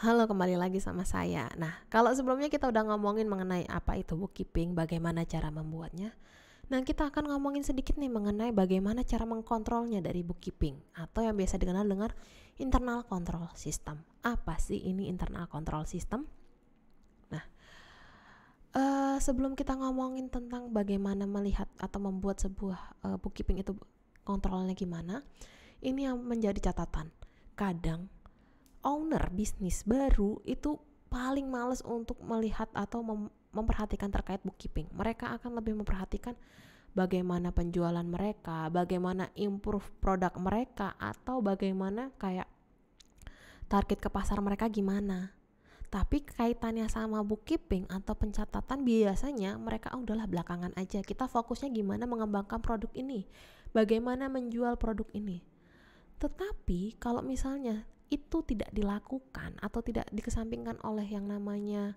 Halo, kembali lagi sama saya. Nah, kalau sebelumnya kita udah ngomongin mengenai apa itu bookkeeping, bagaimana cara membuatnya. Nah, kita akan ngomongin sedikit nih mengenai bagaimana cara mengkontrolnya dari bookkeeping atau yang biasa dikenal dengan internal control system. Apa sih ini internal control system? Nah, sebelum kita ngomongin tentang bagaimana melihat atau membuat sebuah bookkeeping itu kontrolnya gimana, ini yang menjadi catatan. Kadang owner bisnis baru itu paling males untuk melihat atau memperhatikan terkait bookkeeping. Mereka akan lebih memperhatikan bagaimana penjualan mereka, bagaimana improve produk mereka, atau bagaimana kayak target ke pasar mereka gimana. Tapi kaitannya sama bookkeeping atau pencatatan biasanya mereka udahlah belakangan aja. Kita fokusnya gimana mengembangkan produk ini, bagaimana menjual produk ini. Tetapi kalau misalnya itu tidak dilakukan atau tidak dikesampingkan oleh yang namanya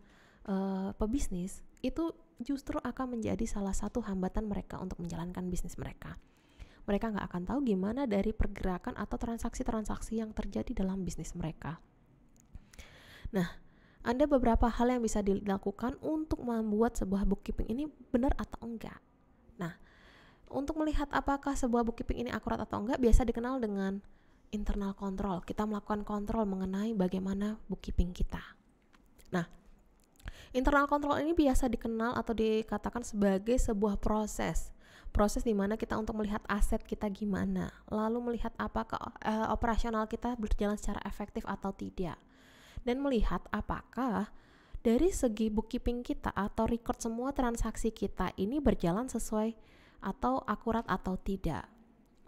pebisnis, itu justru akan menjadi salah satu hambatan mereka untuk menjalankan bisnis mereka. Mereka nggak akan tahu gimana dari pergerakan atau transaksi-transaksi yang terjadi dalam bisnis mereka. Nah, ada beberapa hal yang bisa dilakukan untuk membuat sebuah bookkeeping ini benar atau enggak. Nah, untuk melihat apakah sebuah bookkeeping ini akurat atau enggak, biasa dikenal dengan internal control. Kita melakukan kontrol mengenai bagaimana bookkeeping kita. Nah, internal control ini biasa dikenal atau dikatakan sebagai sebuah proses di mana kita untuk melihat aset kita gimana, lalu melihat apakah operasional kita berjalan secara efektif atau tidak, dan melihat apakah dari segi bookkeeping kita atau record semua transaksi kita ini berjalan sesuai atau akurat atau tidak.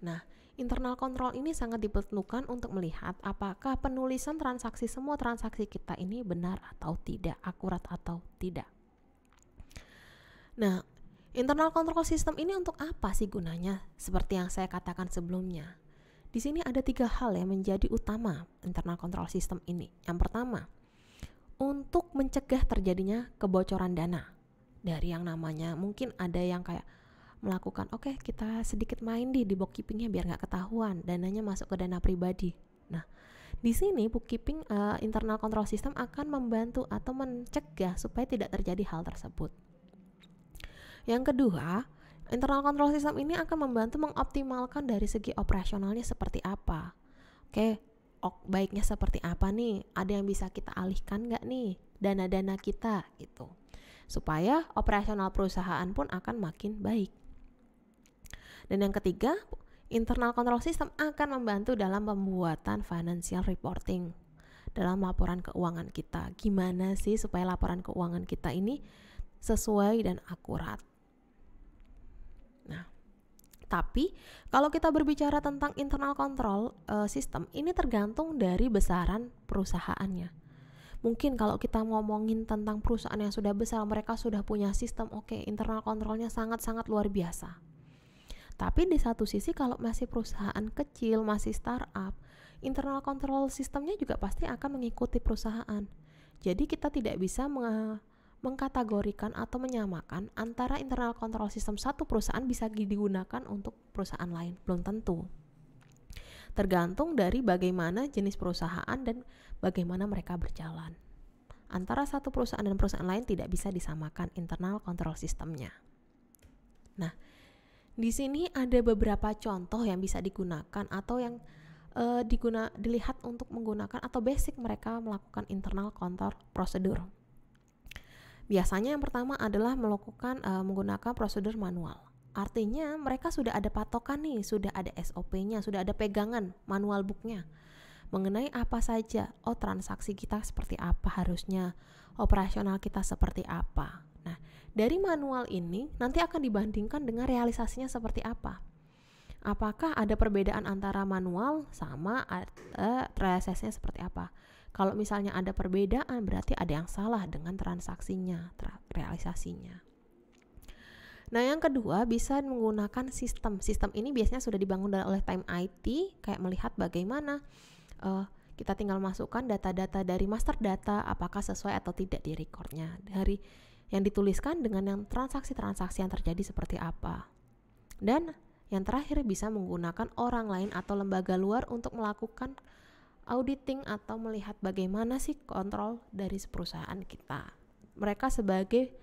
Nah, internal control ini sangat diperlukan untuk melihat apakah penulisan semua transaksi kita ini benar atau tidak, akurat atau tidak. Nah, internal control system ini untuk apa sih gunanya? Seperti yang saya katakan sebelumnya. Di sini ada 3 hal yang menjadi utama internal control system ini. Yang pertama, untuk mencegah terjadinya kebocoran dana dari yang namanya mungkin ada yang kayak melakukan kita sedikit main di bookkeepingnya biar nggak ketahuan dananya masuk ke dana pribadi. Nah, di sini bookkeeping internal control system akan membantu atau mencegah supaya tidak terjadi hal tersebut. Yang kedua, internal control system ini akan membantu mengoptimalkan dari segi operasionalnya seperti apa. Baiknya seperti apa nih? Ada yang bisa kita alihkan nggak nih dana-dana kita gitu, supaya operasional perusahaan pun akan makin baik. Dan yang ketiga, internal control system akan membantu dalam pembuatan financial reporting, dalam laporan keuangan kita. Gimana sih supaya laporan keuangan kita ini sesuai dan akurat. Nah, tapi kalau kita berbicara tentang internal control system, ini tergantung dari besaran perusahaannya. Mungkin kalau kita ngomongin tentang perusahaan yang sudah besar, mereka sudah punya sistem, internal kontrolnya sangat-sangat luar biasa. Tapi di satu sisi kalau masih perusahaan kecil, masih startup, internal control sistemnya juga pasti akan mengikuti perusahaan. Jadi kita tidak bisa mengkategorikan atau menyamakan antara internal control system satu perusahaan bisa digunakan untuk perusahaan lain, belum tentu. Tergantung dari bagaimana jenis perusahaan dan bagaimana mereka berjalan. Antara satu perusahaan dan perusahaan lain tidak bisa disamakan internal control systemnya. Nah, di sini ada beberapa contoh yang bisa digunakan atau yang dilihat untuk menggunakan atau basic mereka melakukan internal control prosedur. Biasanya yang pertama adalah melakukan menggunakan prosedur manual. Artinya mereka sudah ada patokan nih, sudah ada SOP-nya, sudah ada pegangan manual book-nya mengenai apa saja, transaksi kita seperti apa harusnya, operasional kita seperti apa. Nah, dari manual ini nanti akan dibandingkan dengan realisasinya seperti apa. Apakah ada perbedaan antara manual sama realisasinya seperti apa? Kalau misalnya ada perbedaan, berarti ada yang salah dengan transaksinya, realisasinya. Nah, yang kedua bisa menggunakan sistem. Sistem ini biasanya sudah dibangun oleh tim IT, kayak melihat bagaimana kita tinggal masukkan data-data dari master data, apakah sesuai atau tidak di recordnya, dari yang dituliskan dengan yang transaksi-transaksi yang terjadi seperti apa. Dan yang terakhir bisa menggunakan orang lain atau lembaga luar untuk melakukan auditing atau melihat bagaimana sih kontrol dari perusahaan kita. Mereka sebagai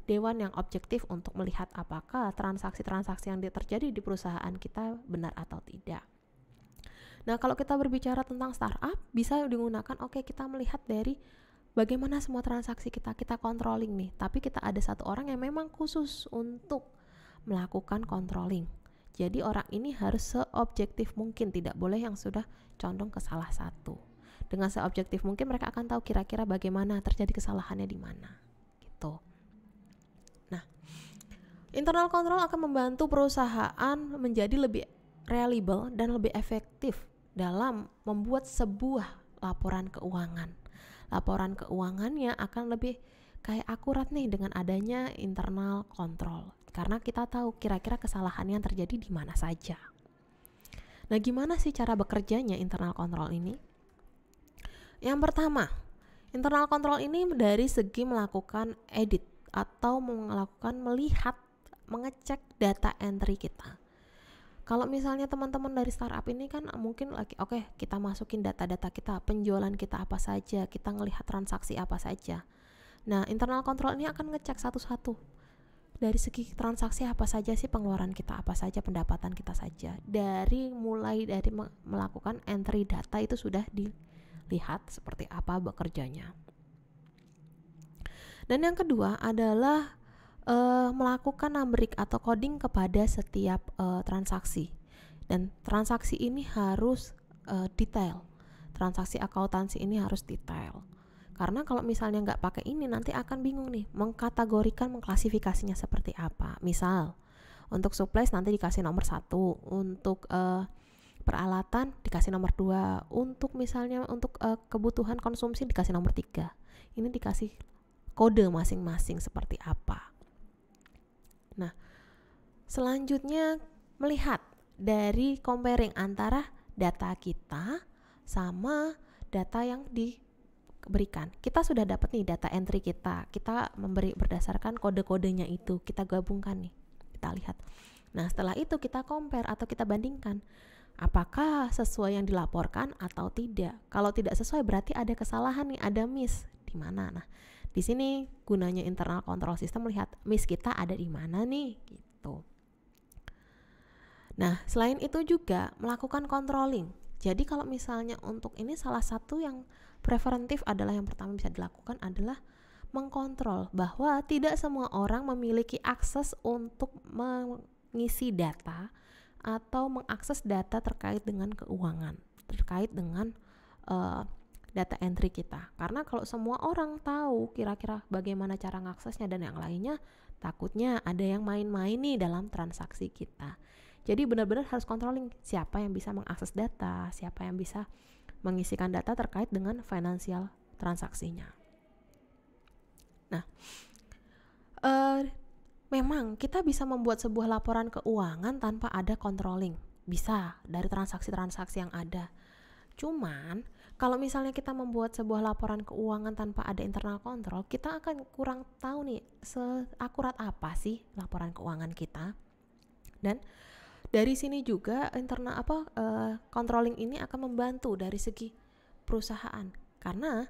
dewan yang objektif untuk melihat apakah transaksi-transaksi yang terjadi di perusahaan kita benar atau tidak. Nah, kalau kita berbicara tentang startup, bisa digunakan kita melihat dari bagaimana semua transaksi kita controlling nih. Tapi kita ada satu orang yang memang khusus untuk melakukan controlling. Jadi orang ini harus seobjektif mungkin, tidak boleh yang sudah condong ke salah satu. Dengan seobjektif mungkin mereka akan tahu kira-kira bagaimana terjadi kesalahannya di mana. Gitu. Nah, internal control akan membantu perusahaan menjadi lebih reliable dan lebih efektif dalam membuat sebuah laporan keuangan. Laporan keuangannya akan lebih kayak akurat nih dengan adanya internal control. Karena kita tahu kira-kira kesalahan yang terjadi di mana saja. Nah, gimana sih cara bekerjanya internal control ini? Yang pertama, internal control ini dari segi melakukan edit atau melihat, mengecek data entry kita. Kalau misalnya teman-teman dari startup ini kan mungkin lagi kita masukin data-data kita, penjualan kita apa saja, kita ngelihat transaksi apa saja. Nah, internal control ini akan ngecek satu-satu. Dari segi transaksi apa saja sih, pengeluaran kita apa saja, pendapatan kita saja. Mulai dari melakukan entry data itu sudah dilihat seperti apa bekerjanya. Dan yang kedua adalah melakukan numbering atau coding kepada setiap transaksi, dan transaksi ini harus detail. Transaksi akuntansi ini harus detail, karena kalau misalnya nggak pakai ini nanti akan bingung nih mengkategorikan, mengklasifikasinya seperti apa. Misal untuk supplies nanti dikasih nomor 1, untuk peralatan dikasih nomor 2, untuk misalnya untuk kebutuhan konsumsi dikasih nomor 3. Ini dikasih kode masing-masing seperti apa. Nah, selanjutnya melihat dari comparing antara data kita sama data yang diberikan. Kita sudah dapat nih data entry kita memberi berdasarkan kode-kodenya itu, kita gabungkan nih, kita lihat. Nah, setelah itu kita compare atau kita bandingkan apakah sesuai yang dilaporkan atau tidak. Kalau tidak sesuai berarti ada kesalahan nih, ada miss di mana. Nah, di sini gunanya internal control system melihat miss kita ada di mana nih gitu. Nah, selain itu juga melakukan controlling. Jadi kalau misalnya untuk ini salah satu yang preventif adalah yang pertama bisa dilakukan adalah mengkontrol bahwa tidak semua orang memiliki akses untuk mengisi data atau mengakses data terkait dengan keuangan, terkait dengan data entry kita. Karena kalau semua orang tahu kira-kira bagaimana cara mengaksesnya dan yang lainnya, takutnya ada yang main-main nih dalam transaksi kita. Jadi benar-benar harus controlling siapa yang bisa mengakses data, siapa yang bisa mengisikan data terkait dengan financial transaksinya. Nah, memang kita bisa membuat sebuah laporan keuangan tanpa ada controlling. Bisa dari transaksi-transaksi yang ada. Cuman kalau misalnya kita membuat sebuah laporan keuangan tanpa ada internal control, kita akan kurang tahu nih seakurat apa sih laporan keuangan kita. Dan dari sini juga controlling ini akan membantu dari segi perusahaan, karena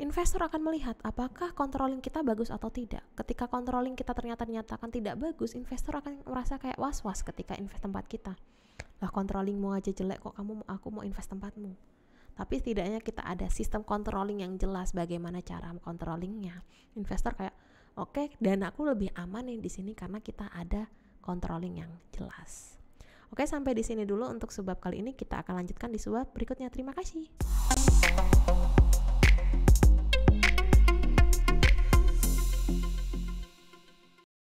investor akan melihat apakah controlling kita bagus atau tidak. Ketika controlling kita ternyata dinyatakan tidak bagus, investor akan merasa kayak was-was ketika invest tempat kita. Lah, controllingmu aja jelek kok aku mau invest tempatmu. Tapi setidaknya kita ada sistem controlling yang jelas bagaimana cara controllingnya. Investor kayak oke, danaku lebih aman nih di sini karena kita ada controlling yang jelas. Oke, sampai di sini dulu untuk subbab kali ini. Kita akan lanjutkan di subbab berikutnya. Terima kasih.